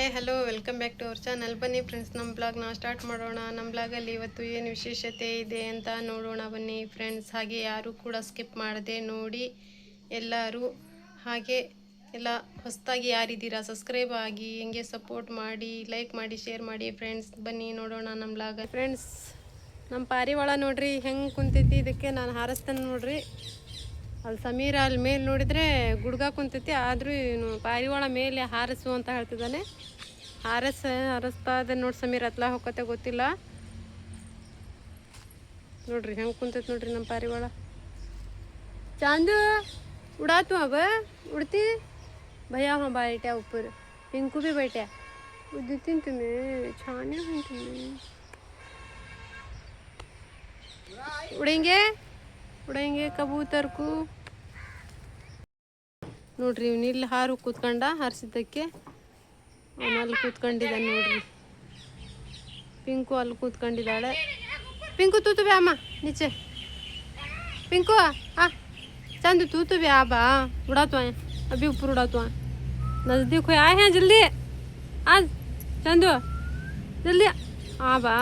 Hi hello welcome back to our channel. ಬನ್ನಿ friends, ನಮ್ಮ ಬ್ಲಾಗ್ನ ಸ್ಟಾರ್ಟ್ ಮಾಡೋಣ. ನಮ್ಮ ಬ್ಲಾಗಲ್ಲಿ ಇವತ್ತು ಏನು ವಿಶೇಷತೆ ಇದೆ ಅಂತ ನೋಡೋಣ ಬನ್ನಿ ಫ್ರೆಂಡ್ಸ್. ಹಾಗೆ ಯಾರು ಕೂಡ ಸ್ಕಿಪ್ ಮಾಡದೆ ನೋಡಿ ಎಲ್ಲರೂ. ಹಾಗೆ ಎಲ್ಲ ಹೊಸದಾಗಿ ಯಾರಿದ್ದೀರಾ ಸಬ್ಸ್ಕ್ರೈಬ್ ಆಗಿ, ಹಿಂಗೆ ಸಪೋರ್ಟ್ ಮಾಡಿ, ಲೈಕ್ ಮಾಡಿ, ಶೇರ್ ಮಾಡಿ ಫ್ರೆಂಡ್ಸ್. ಬನ್ನಿ ನೋಡೋಣ ನಮ್ಮ ಬ್ಲಾಗ್. ಫ್ರೆಂಡ್ಸ್, ನಮ್ಮ ಪಾರಿವಾಳ ನೋಡ್ರಿ ಹೆಂಗೆ ಕುಂತೈತಿ. ಇದಕ್ಕೆ ನಾನು ಹಾರಿಸ್ತೇನೆ ನೋಡ್ರಿ. ಅಲ್ಲಿ ಸಮೀರ ಅಲ್ಲಿ ಮೇಲೆ ನೋಡಿದರೆ ಗುಡ್ಗ ಕುಂತೈತಿ. ಆದರೂ ಇವನು ಪಾರಿವಾಳ ಮೇಲೆ ಹಾರಿಸು ಅಂತ ಹೇಳ್ತಿದ್ದಾನೆ. ಹಾರಿಸ್ತಾ ಇದೆ ನೋಡಿ ಸಮೀರ. ಹತ್ಲ ಹೋಗತ್ತೆ ಗೊತ್ತಿಲ್ಲ ನೋಡ್ರಿ ಹೆಂಗೆ ಕುಂತೈತಿ ನೋಡ್ರಿ ನಮ್ಮ ಪಾರಿವಾಳ. चांदू उड़ा तू अब उड़ती भैया हाँ बैठा ऊपर. पिंकू भी बैठा. उड़ती तुम्हें छाने हैं तुम्हें. उड़ेंगे कबूतर को ನೋಡ್ರಿ. ಇವ್ನು ಇಲ್ಲಿ ಹಾರು ಕೂತ್ಕೊಂಡ. ಹಾರಿಸಿದ್ದಕ್ಕೆ ಅವನು ಅಲ್ಲಿ ಕೂತ್ಕೊಂಡಿದ್ದಾನೆ ನೋಡ್ರಿ. ಪಿಂಕು ಅಲ್ಲಿ ಕೂತ್ಕೊಂಡಿದ್ದಾಳೆ. ಪಿಂಕು ತೂತು ಬೇ ಅಮ್ಮ नीचे. पिंकू आ चांदू तू भी आ बा. उड़ा तो आए अभी ऊपर उड़ा तो आए. नज़दीक हो आए हैं जल्दी. आज चांदू जल्दी आ बा.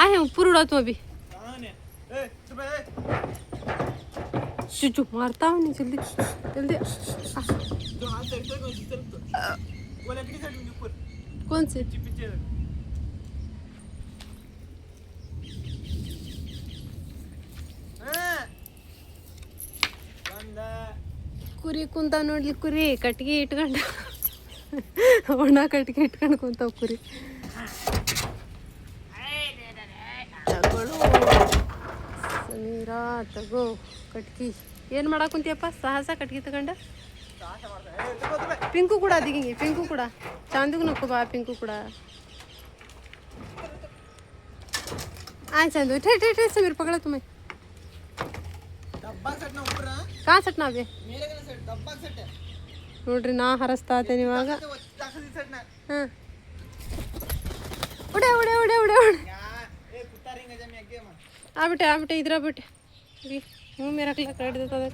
आए हैं ऊपर उड़ा तो अभी. चुचू मारता हूँ नहीं. जल्दी जल्दी. कौन से ಕುರಿ ಕುಂತಾವ ನೋಡ್ಲಿ. ಕುರಿ ಕಟ್ಗೆ ಇಟ್ಕೊಂಡು ಒಣ ಕಟ್ಗೆ ಇಟ್ಕೊಂಡು ಕುಂತಾವ ಕುರಿ. ತಗೊಳ್ಳೋ ಸಮೀರ, ತಗೋ ಕಟ್ಗಿ. ಏನು ಮಾಡಕ್ಕೆ ಕುಂತಿಯಪ್ಪ ಸಾಹಸ ಕಟ್ಗಿ ತಗೊಂಡ. ಪಿಂಕು ಕೂಡ ದಿಗಿಂಗೆ. ಪಿಂಕು ಕೂಡ ಚಾಂದಿಗೂ ನಕ್ಕು ಬಾ. ಪಿಂಕು ಕೂಡ चांदू ठे ठे ठे. समीर पकड़ा तुम्हें. कहाँ सटना अभी ನೋಡ್ರಿ. ನಾ ಹರಸ್ತಾ ಇದ್ದೇನೆ ಇವಾಗ. ಹಾಂ ಉಡೆ ಉಡೆ ಉಡೆ ಉಡೆ ಉಡೆ. ಆಗ್ಬಿಟ್ಟೆ इधर बिटे मुँह में रख ले. कर देता है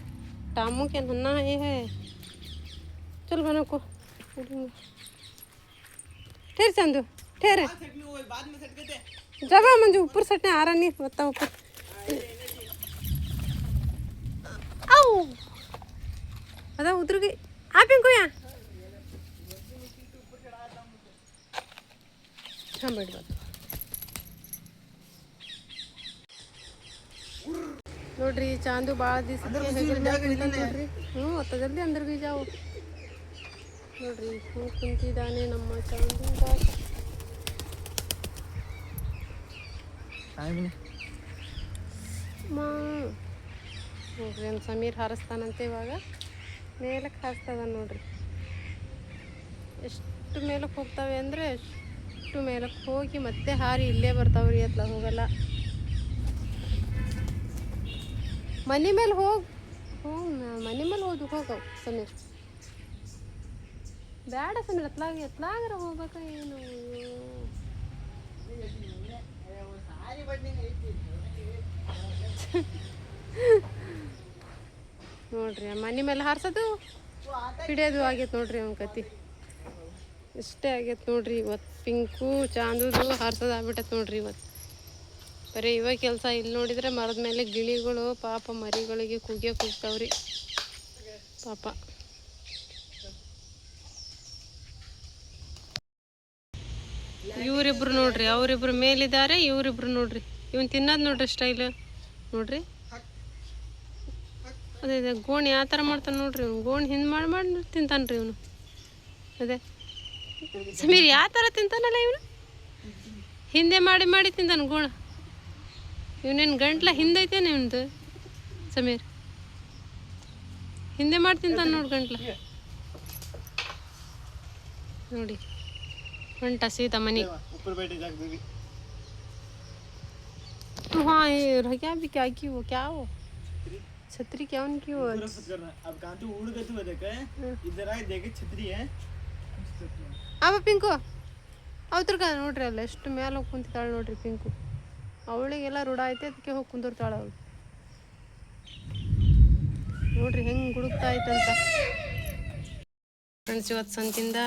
टामू के नन्ना ये है. चल बनो को ठहर चांदू ठहर. जब मंजू ऊपर सटने आ रहा नहीं बता ऊपर. आओ अदा उधर गई. आप इनको यहाँ हाँ बैठ बात ನೋಡ್ರಿ. ಚಾಂದು ಭಾಳ ದಿವಸಕ್ಕೆ ಹೆಗಲ ಮೇಲೆ ನೋಡ್ರಿ. ಅತ್ತ ಜಲ್ದಿ ಅಂದ್ರ ಬಿ ಜಾವು ನೋಡ್ರಿ. ಹ್ಞೂ ಕುಂತಿದ್ದಾನೆ ನಮ್ಮ ಚಾಂದು. ನೋಡ್ರಿ ನಮ್ಮ ಸಮೀರ್ ಹಾರಿಸ್ತಾನಂತೆ ಇವಾಗ. ಮೇಲಕ್ಕೆ ಹಾರಿಸ್ತದ ನೋಡ್ರಿ. ಎಷ್ಟು ಮೇಲಕ್ಕೆ ಹೋಗ್ತವೆ ಅಂದರೆ ಅಷ್ಟು ಮೇಲಕ್ಕೆ ಹೋಗಿ ಮತ್ತೆ ಹಾರಿ ಇಲ್ಲೇ ಬರ್ತಾವ್ರಿ. ಎತ್ಲ ಹೋಗಲ್ಲ. ಮನೆ ಮೇಲೆ ಹೋಗಿ ಮನೆ ಮೇಲೆ ಹೋಗವು ಸಮೀರ್. ಬೇಡ ಸಮೀರ್. ಎತ್ಲಾಗ್ರ ಹೋಗ್ಬೇಕ ಏನು. ನೋಡ್ರಿ ಮನೆ ಮೇಲೆ ಹಾರ್ಸೋದು ಹಿಡಿಯೋದು ಆಗೈತೆ ನೋಡ್ರಿ. ಅವ್ನ ಕತಿ ಇಷ್ಟೇ ಆಗೈತೆ ನೋಡ್ರಿ. ಇವತ್ತು ಪಿಂಕು ಚಾಂದುದು ಹಾರ್ಸೋದು ಆಗ್ಬಿಟ್ಟೈತೆ ನೋಡ್ರಿ. ಇವತ್ತು ಬರೀ ಇವಾಗ ಕೆಲಸ. ಇಲ್ಲಿ ನೋಡಿದರೆ ಮರದ ಮೇಲೆ ಗಿಳಿಗಳು ಪಾಪ ಮರಿಗಳಿಗೆ ಕೂಗ್ತಾವ್ರಿ ಪಾಪ. ಇವರಿಬ್ರು ನೋಡ್ರಿ. ಅವರಿಬ್ರು ಮೇಲಿದ್ದಾರೆ. ಇವರಿಬ್ರು ನೋಡ್ರಿ. ಇವನ್ ತಿನ್ನೋದು ನೋಡ್ರಿ ಸ್ಟೈಲ್ ನೋಡ್ರಿ. ಅದೇ ಗೋಣಿ ಯಾವ ಥರ ಮಾಡ್ತಾನೆ ನೋಡ್ರಿ. ಇವನು ಗೋಣಿ ಹಿಂದೆ ಮಾಡಿ ತಿಂತಾನೆ ರೀ ಇವನು. ಅದೇ ಸಮೀರ್ ಯಾವ ಥರ ತಿಂತಾನಲ್ಲ ಇವನು. ಹಿಂದೆ ಮಾಡಿ ತಿಂತಾನೆ ಗೋಣ. ಇವನೇನು ಗಂಟ್ಲ ಹಿಂದೈತೇನೆ ಇವನ್ದು ಸಮೀರ್. ಹಿಂದೆ ಮಾಡಿ ತಿಂತಾನೆ ನೋಡಿ ಗಂಟ್ಲ. ನೋಡಿ ಹೊಂಟ ಸೀತಾ ಮನಿ. तो हाँ ये रह गया भी. क्या की वो क्या वो छतरी क्या उनकी वो. अब कहाँ तू उड़ गई. तू देख इधर आ देखे छतरी है. अब पिंकू ಅವತ್ರ ನೋಡ್ರಿ. ಅಲ್ಲ ಎಷ್ಟು ಮೇಲೆ ಹೋಗಿ ಕುಂತಿದ್ದಾಳೆ ನೋಡ್ರಿ ಪಿಂಕು. ಅವಳಿಗೆಲ್ಲ ರೂಢ ಐತೆ. ಅದಕ್ಕೆ ಹೋಗಿ ಕುಂದಿರ್ತಾಳೆ ಅವಳು. ನೋಡ್ರಿ ಹೆಂಗೆ ಗುಡುಕ್ತಾ ಐತಂತ. ಫ್ರೆಂಡ್ಸ್, ಇವತ್ತು ಸಂತಿಂದ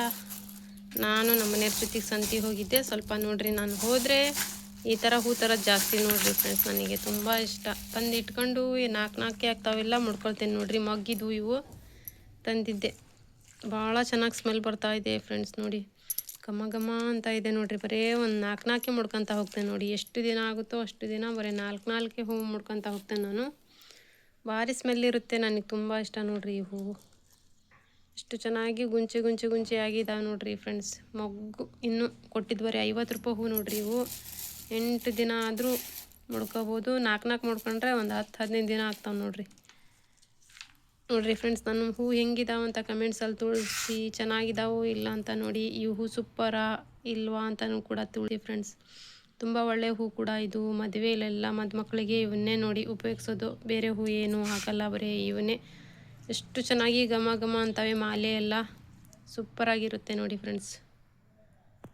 ನಾನು ನಮ್ಮ ಮನೆಯವ್ರ ಜೊತೆಗೆ ಸಂತಿಗೆ ಹೋಗಿದ್ದೆ. ಸ್ವಲ್ಪ ನೋಡ್ರಿ, ನಾನು ಹೋದರೆ ಈ ಥರ ಹೂ ಥರದ್ದು ಜಾಸ್ತಿ ನೋಡ್ರಿ ಫ್ರೆಂಡ್ಸ್, ನನಗೆ ತುಂಬ ಇಷ್ಟ. ತಂದು ಇಟ್ಕೊಂಡು ನಾಲ್ಕೆ ಆಗ್ತಾವೆಲ್ಲ ಮುಡ್ಕೊಳ್ತೇನೆ ನೋಡ್ರಿ. ಮಗ್ಗಿದ್ವು ಇವು ತಂದಿದ್ದೆ. ಭಾಳ ಚೆನ್ನಾಗಿ ಸ್ಮೆಲ್ ಬರ್ತಾ ಇದೆ ಫ್ರೆಂಡ್ಸ್. ನೋಡಿ, ಘಮ ಘಮ ಅಂತ ಇದೆ ನೋಡ್ರಿ. ಬರೀ ಒಂದು ನಾಲ್ಕೆ ಮುಡ್ಕೊತ ಹೋಗ್ತೇನೆ ನೋಡಿ. ಎಷ್ಟು ದಿನ ಆಗುತ್ತೋ ಅಷ್ಟು ದಿನ ಬರೀ ನಾಲ್ಕೆ ಹೂವು ಮುಡ್ಕೊತ ಹೋಗ್ತೇನೆ ನಾನು. ಭಾರಿ ಸ್ಮೆಲ್ ಇರುತ್ತೆ. ನನಗೆ ತುಂಬ ಇಷ್ಟ ನೋಡ್ರಿ ಈ ಹೂವು. ಎಷ್ಟು ಚೆನ್ನಾಗಿ ಗುಂಚೆ ಆಗಿದ್ದಾವೆ ನೋಡ್ರಿ ಫ್ರೆಂಡ್ಸ್. ಮೊಗ್ಗು ಇನ್ನೂ ಕೊಟ್ಟಿದ್ದು ಬರೀ 50 ರೂಪಾಯಿ ಹೂ ನೋಡ್ರಿ. ಇವು 8 ದಿನ ಆದರೂ ಮುಡ್ಕೋಬೋದು. ನಾಲ್ಕು ಮುಡ್ಕೊಂಡ್ರೆ ಒಂದು 10-15 ದಿನ ಆಗ್ತಾವೆ ನೋಡ್ರಿ ಫ್ರೆಂಡ್ಸ್. ನನ್ನ ಹೂ ಹೆಂಗಿದಾವೆ ಅಂತ ಕಮೆಂಟ್ಸಲ್ಲಿ ತಿಳಿಸಿ. ಚೆನ್ನಾಗಿದ್ದಾವೋ ಇಲ್ಲ ಅಂತ ನೋಡಿ. ಈ ಹೂ ಸೂಪರಾ ಇಲ್ವಾ ಅಂತಲೂ ಕೂಡ ತಿಳಿಸಿ ಫ್ರೆಂಡ್ಸ್. ತುಂಬ ಒಳ್ಳೆಯ ಹೂ ಕೂಡ ಇದು. ಮದುವೆಯಲ್ಲೆಲ್ಲ ಮದುಮಕ್ಕಳಿಗೆ ಇವನ್ನೇ ನೋಡಿ ಉಪಯೋಗಿಸೋದು. ಬೇರೆ ಹೂ ಏನೂ ಹಾಕಲ್ಲ, ಬರೀ ಇವನ್ನೇ. ಎಷ್ಟು ಚೆನ್ನಾಗಿ ಘಮ ಅಂತವೆ. ಮಾಲೆ ಎಲ್ಲ ಸೂಪರಾಗಿರುತ್ತೆ ನೋಡಿ ಫ್ರೆಂಡ್ಸ್.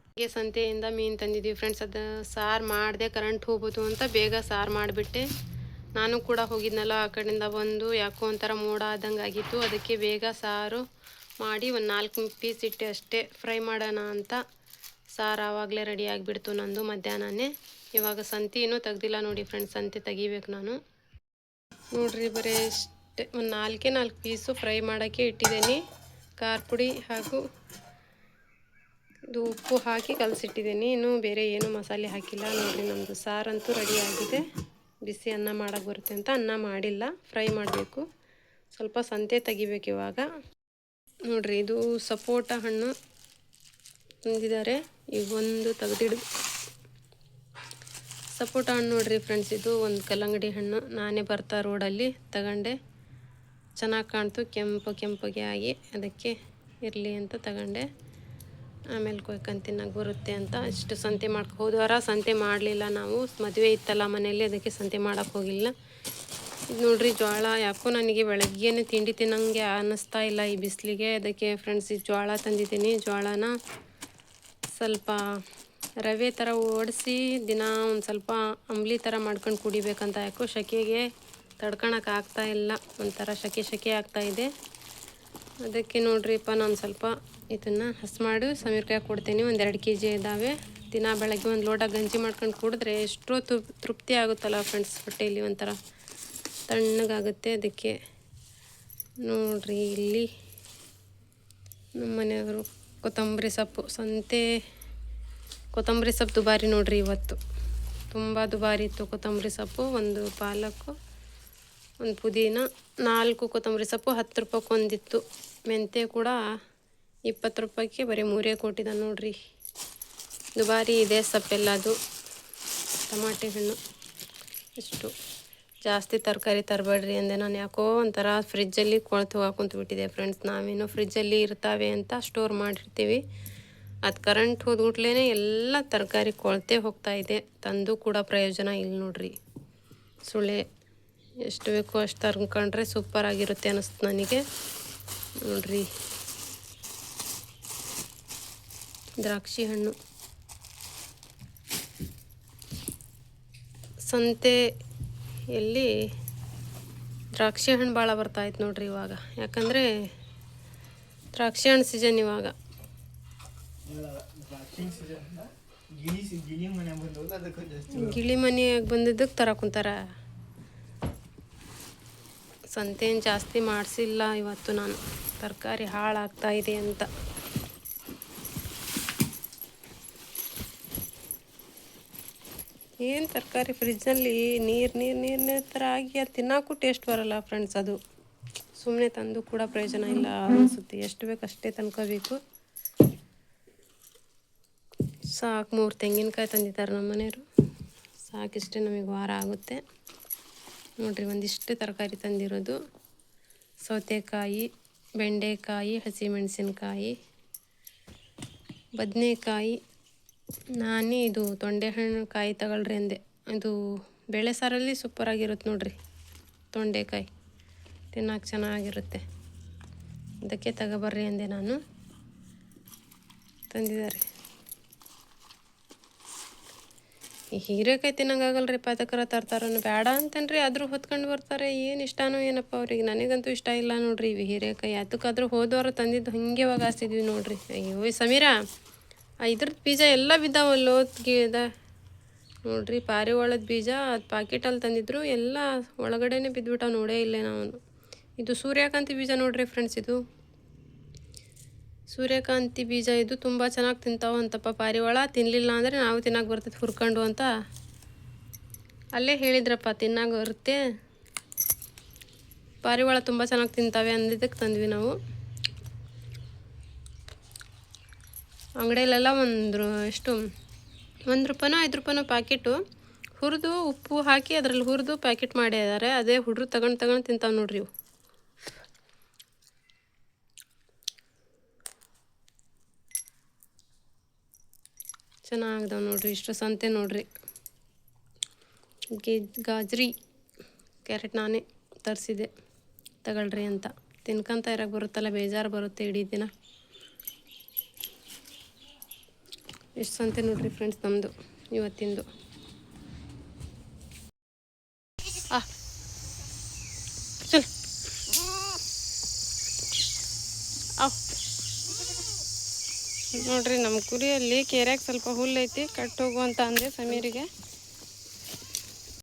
ಹೀಗೆ ಸಂತೆಯಿಂದ ಮೀನು ತಂದಿದ್ದೀವಿ ಫ್ರೆಂಡ್ಸ್. ಅದು ಸಾರು ಮಾಡಿದೆ, ಕರೆಂಟ್ ಹೋಗ್ಬೋದು ಅಂತ ಬೇಗ ಸಾರು ಮಾಡಿಬಿಟ್ಟೆ. ನಾನು ಕೂಡ ಹೋಗಿದ್ನಲ್ಲ ಆ ಕಡೆಯಿಂದ ಬಂದು ಯಾಕೋ ಒಂಥರ ಮೋಡ ಆದಂಗೆ ಆಗಿತ್ತು. ಅದಕ್ಕೆ ಬೇಗ ಸಾರು ಮಾಡಿ ಒಂದು 4 ಪೀಸ್ ಇಟ್ಟೆ ಅಷ್ಟೇ. ಫ್ರೈ ಮಾಡೋಣ ಅಂತ ಸಾರು ಆವಾಗಲೇ ರೆಡಿ ಆಗಿಬಿಡ್ತು ನಂದು ಮಧ್ಯಾಹ್ನನೇ. ಇವಾಗ ಸಂತಿ ಇನ್ನೂ ತೆಗ್ದಿಲ್ಲ ನೋಡಿ ಫ್ರೆಂಡ್ಸ್. ಸಂತೆ ತೆಗಿಬೇಕು ನಾನು ನೋಡ್ರಿ. ಬರೀ ಅಷ್ಟೇ ಒಂದು 4 ಪೀಸು ಫ್ರೈ ಮಾಡೋಕ್ಕೆ ಇಟ್ಟಿದ್ದೀನಿ. ಖಾರ ಪುಡಿ ಹಾಗೂ ಇದು ಉಪ್ಪು ಹಾಕಿ ಕಲಸಿಟ್ಟಿದ್ದೀನಿ. ಇನ್ನೂ ಬೇರೆ ಏನು ಮಸಾಲೆ ಹಾಕಿಲ್ಲ ನೋಡಿರಿ. ನಮ್ಮದು ಸಾರಂತೂ ರೆಡಿ ಆಗಿದೆ. ಬಿಸಿ ಅನ್ನ ಮಾಡೋಕ್ಕೆ ಬರುತ್ತೆ ಅಂತ ಅನ್ನ ಮಾಡಿಲ್ಲ, ಫ್ರೈ ಮಾಡಬೇಕು. ಸ್ವಲ್ಪ ಸಂತೆ ತೆಗಿಬೇಕು ಇವಾಗ ನೋಡ್ರಿ. ಇದು ಸಪೋಟ ಹಣ್ಣು ತಂದಿದ್ದಾರೆ. ಈಗ ಒಂದು ತೆಗೆದಿಡ್ದು ಸಪೋಟ ಹಣ್ಣು ನೋಡ್ರಿ ಫ್ರೆಂಡ್ಸ್. ಇದು ಒಂದು ಕಲ್ಲಂಗಡಿ ಹಣ್ಣು. ನಾನೇ ಬರ್ತಾ ರೋಡಲ್ಲಿ ತಗೊಂಡೆ. ಚೆನ್ನಾಗಿ ಕಾಣ್ತು, ಕೆಂಪಗೆ ಆಗಿ. ಅದಕ್ಕೆ ಇರಲಿ ಅಂತ ತಗೊಂಡೆ. ಆಮೇಲೆ ಕೊಯ್ಕೊಂಡು ತಿನ್ನಕ್ಕೆ ಬರುತ್ತೆ ಅಂತ ಇಷ್ಟು ಸಂತೆ ಹೋದ ವಾರ ಸಂತೆ ಮಾಡಲಿಲ್ಲ ನಾವು. ಮದುವೆ ಇತ್ತಲ್ಲ ಮನೆಯಲ್ಲಿ, ಅದಕ್ಕೆ ಸಂತೆ ಮಾಡೋಕ್ಕೆ ಹೋಗಿಲ್ಲ. ಇದು ನೋಡ್ರಿ ಜೋಳ. ಯಾಕೋ ನನಗೆ ಬೆಳಗ್ಗೆನೇ ತಿಂಡಿ ತಿನ್ನಂಗೆ ಅನ್ನಿಸ್ತಾ ಇಲ್ಲ ಈ ಬಿಸಿಲಿಗೆ. ಅದಕ್ಕೆ ಫ್ರೆಂಡ್ಸ್ ಈ ಜೋಳ ತಂದಿದ್ದೀನಿ. ಜೋಳನ ಸ್ವಲ್ಪ ರವೆ ಥರ ಓಡಿಸಿ ದಿನ ಒಂದು ಸ್ವಲ್ಪ ಅಂಬ್ಲಿ ಥರ ಮಾಡ್ಕೊಂಡು ಕುಡಿಬೇಕಂತ. ಯಾಕೋ ಶೆಕೆಗೆ ತಡ್ಕೊಳಕ್ಕೆ ಆಗ್ತಾ ಇಲ್ಲ, ಒಂಥರ ಶೆಕೆ ಆಗ್ತಾಯಿದೆ. ಅದಕ್ಕೆ ನೋಡ್ರಿಪ್ಪ ನಾನು ಸ್ವಲ್ಪ ಇದನ್ನು ಹಸಿ ಮಾಡಿ ಸಮೀರ್ಕಾಯಿ ಕೊಡ್ತೀನಿ. ಒಂದು 2 kg ಇದ್ದಾವೆ. ದಿನ ಬೆಳಗ್ಗೆ ಒಂದು ಲೋಟ ಗಂಜಿ ಮಾಡ್ಕೊಂಡು ಕುಡಿದ್ರೆ ಎಷ್ಟೋ ತೃಪ್ತಿ ಆಗುತ್ತಲ್ಲ ಫ್ರೆಂಡ್ಸ್. ಹೊಟ್ಟೆಯಲ್ಲಿ ಒಂಥರ ತಣ್ಣಗಾಗುತ್ತೆ. ಅದಕ್ಕೆ ನೋಡ್ರಿ ಇಲ್ಲಿ ನಮ್ಮ ಮನೆಯವರು ಕೊತ್ತಂಬರಿ ಸೊಪ್ಪು. ಸಂತೆ ಕೊತ್ತಂಬರಿ ಸೊಪ್ಪು ದುಬಾರಿ ನೋಡ್ರಿ ಇವತ್ತು. ತುಂಬ ದುಬಾರಿ ಇತ್ತು ಕೊತ್ತಂಬರಿ ಸೊಪ್ಪು. ಒಂದು ಪಾಲಕ್ಕು, ಒಂದು ಪುದೀನ, 4 ಕೊತ್ತಂಬರಿ ಸೊಪ್ಪು 10 ರೂಪಾಯಿಗೆ ಒಂದಿತ್ತು. ಮೆಂತ್ಯ ಕೂಡ 20 ರೂಪಾಯಿಗೆ ಬರೀ 3 ಕೊಟ್ಟಿದ್ದ ನೋಡ್ರಿ. ದುಬಾರಿ ಇದೆ ಸೊಪ್ಪೆಲ್ಲದು. ಟಮಾಟೆ ಹಣ್ಣು ಇಷ್ಟು ಜಾಸ್ತಿ ತರಕಾರಿ ತರಬೇಡ್ರಿ ಅಂದೆ ನಾನು. ಯಾಕೋ ಒಂಥರ ಫ್ರಿಜ್ಜಲ್ಲಿ ಕೊಳ್ತು ಹಾಕೊಂತುಬಿಟ್ಟಿದೆ ಫ್ರೆಂಡ್ಸ್. ನಾವೇನೋ ಫ್ರಿಜ್ಜಲ್ಲಿ ಇರ್ತಾವೆ ಅಂತ ಸ್ಟೋರ್ ಮಾಡಿರ್ತೀವಿ. ಅದು ಕರೆಂಟ್ ಹೋದ್ಬಿಟ್ಲೇ ಎಲ್ಲ ತರಕಾರಿ ಕೊಳ್ತೇ ಹೋಗ್ತಾಯಿದೆ. ತಂದು ಕೂಡ ಪ್ರಯೋಜನ ಇಲ್ಲ ನೋಡ್ರಿ. ಸುಳೆ ಎಷ್ಟು ಬೇಕೋ ಅಷ್ಟು ತರ್ಕೊಂಡ್ರೆ ಸೂಪರಾಗಿರುತ್ತೆ ಅನ್ನಿಸ್ತು ನನಗೆ ನೋಡ್ರಿ. ದ್ರಾಕ್ಷಿ ಹಣ್ಣು ಸಂತೆಯಲ್ಲಿ ದ್ರಾಕ್ಷಿ ಹಣ್ಣು ಭಾಳ ಬರ್ತಾಯಿತ್ತು ನೋಡ್ರಿ ಇವಾಗ. ಯಾಕಂದರೆ ದ್ರಾಕ್ಷಿ ಹಣ್ಣು ಸೀಸನ್ ಇವಾಗ. ಗಿಳಿ ಮನೆಯಾಗಿ ಬಂದಿದ್ದಕ್ಕೆ ತರಕುಂತಾರ. ಸಂತೇನು ಜಾಸ್ತಿ ಮಾಡಿಸಿಲ್ಲ ಇವತ್ತು ನಾನು, ತರಕಾರಿ ಹಾಳಾಗ್ತಾಯಿದೆ ಅಂತ. ಏನು ತರಕಾರಿ ಫ್ರಿಜ್ಜಲ್ಲಿ ನೀರು ಥರ ಆಗಿ ಅದು ತಿನ್ನೋಕ್ಕೂ ಟೇಸ್ಟ್ ಬರೋಲ್ಲ ಫ್ರೆಂಡ್ಸ್. ಅದು ಸುಮ್ಮನೆ ತಂದು ಕೂಡ ಪ್ರಯೋಜನ ಇಲ್ಲ ಅನಿಸುತ್ತೆ. ಎಷ್ಟು ಬೇಕು ಅಷ್ಟೇ ತಂದ್ಕೋಬೇಕು. ಸಾಕು 3 ತೆಂಗಿನಕಾಯಿ ತಂದಿದ್ದಾರೆ ನಮ್ಮ ಮನೆಯವರು. ಸಾಕಿಷ್ಟೇ ನಮಗೆ ವಾರ ಆಗುತ್ತೆ ನೋಡ್ರಿ. ಒಂದಿಷ್ಟು ತರಕಾರಿ ತಂದಿರೋದು. ಸೌತೆಕಾಯಿ, ಬೆಂಡೆಕಾಯಿ, ಹಸಿಮೆಣಸಿನ್ಕಾಯಿ, ಬದನೆಕಾಯಿ. ನಾನೇ ಇದು ತೊಂಡೆಹಣ್ಣು ಕಾಯಿ ತಗೊಳ್ರಿ ಅಂದೆ. ಇದು ಬೇಳೆ ಸಾರಲ್ಲಿ ಸೂಪರಾಗಿರುತ್ತೆ ನೋಡ್ರಿ. ತೊಂಡೆಕಾಯಿ ತಿನ್ನೋಕೆ ಚೆನ್ನಾಗಿರುತ್ತೆ, ಅದಕ್ಕೆ ತಗೊಬರ್ರಿ ಅಂದೆ ನಾನು. ತಂದಿದ್ದಾರೆ. ಈ ಹೀರೆಕಾಯಿ ತಿನ್ನಂಗಾಗಲ್ರಿಪ್ಪ ಅದಕ್ಕರ ತರ್ತಾರನ್ನು ಬೇಡ ಅಂತೇನ್ರಿ ಆದರೂ ಹೊತ್ಕೊಂಡು ಬರ್ತಾರೆ. ಏನು ಇಷ್ಟನೋ ಏನಪ್ಪ ಅವ್ರಿಗೆ. ನನಗಂತೂ ಇಷ್ಟ ಇಲ್ಲ ನೋಡ್ರಿ ಇವು ಹೀರೆಕಾಯಿ. ಅದಕ್ಕಾದ್ರೂ ಹೋದವಾರ ತಂದಿದ್ದು ಹಾಗೆ ಒಗಾಸಿದ್ವಿ ನೋಡ್ರಿ. ಅಯ್ಯೋ ಸಮೀರಾ ಇದ್ರದ್ದು ಬೀಜ ಎಲ್ಲ ಬಿದ್ದಾವಲ್ಲೋ ಗಿಡ ನೋಡ್ರಿ. ಪಾರಿವಾಳದ ಬೀಜ ಅದು ಪಾಕೆಟಲ್ಲಿ ತಂದಿದ್ರು, ಎಲ್ಲ ಒಳಗಡೆನೆ ಬಿದ್ದುಬಿಟ್ಟ, ನೋಡೇ ಇಲ್ಲೇ ನಾವು. ಇದು ಸೂರ್ಯಕಾಂತಿ ಬೀಜ ನೋಡ್ರಿ ಫ್ರೆಂಡ್ಸ್. ಇದು ಸೂರ್ಯಕಾಂತಿ ಬೀಜ. ಇದು ತುಂಬ ಚೆನ್ನಾಗಿ ತಿಂತಾವಂತಪ್ಪ ಪಾರಿವಾಳ. ತಿನ್ನಲಿಲ್ಲ ಅಂದರೆ ನಾವು ತಿನ್ನಕ್ಕೆ ಬರ್ತೈತೆ ಹುರ್ಕೊಂಡು ಅಂತ ಅಲ್ಲೇ ಹೇಳಿದ್ರಪ್ಪ. ತಿನ್ನಾಗ ಬರುತ್ತೆ ಪಾರಿವಾಳ, ತುಂಬ ಚೆನ್ನಾಗಿ ತಿಂತಾವೆ ಅಂದಿದ್ದಕ್ಕೆ ತಂದ್ವಿ ನಾವು. ಅಂಗಡಿಯಲ್ಲೆಲ್ಲ ಎಷ್ಟು 1 ರೂಪಾಯಿನೋ 5 ರೂಪಾಯಿನೋ ಪ್ಯಾಕೆಟು ಹುರಿದು ಉಪ್ಪು ಹಾಕಿ ಅದರಲ್ಲಿ ಹುರಿದು ಪ್ಯಾಕೆಟ್ ಮಾಡಿದ್ದಾರೆ. ಅದೇ ಹುಡ್ರು ತಗೊಂಡು ತಿಂತಾವೆ ನೋಡ್ರಿ ಇವು. ಚೆನ್ನಾಗ್ದಾವೆ ನೋಡ್ರಿ. ಇಷ್ಟು ಸಂತೆ ನೋಡ್ರಿ. ಗಾಜ್ರಿ ಕ್ಯಾರೆಟ್ ನಾನೇ ತರಿಸಿದೆ ತಗೊಳ್ರಿ ಅಂತ. ತಿನ್ಕೊಂತ ಇರೋಕ್ಕೆ ಬರುತ್ತಲ್ಲ, ಬೇಜಾರು ಬರುತ್ತೆ ಇಡೀ ದಿನ. ಎಷ್ಟು ಸಂತೆ ನೋಡ್ರಿ ಫ್ರೆಂಡ್ಸ್ ನಮ್ಮದು ಇವತ್ತಿಂದು. ಚಲ್ ನೋಡ್ರಿ ನಮ್ಮ ಕುರಿಯಲ್ಲಿ ಕೆರೆಯಾಗ ಸ್ವಲ್ಪ ಹುಲ್ಲು ಐತಿ, ಕಟ್ ಹೋಗು ಅಂತ ಅಂದೆ ಸಮೀರಿಗೆ.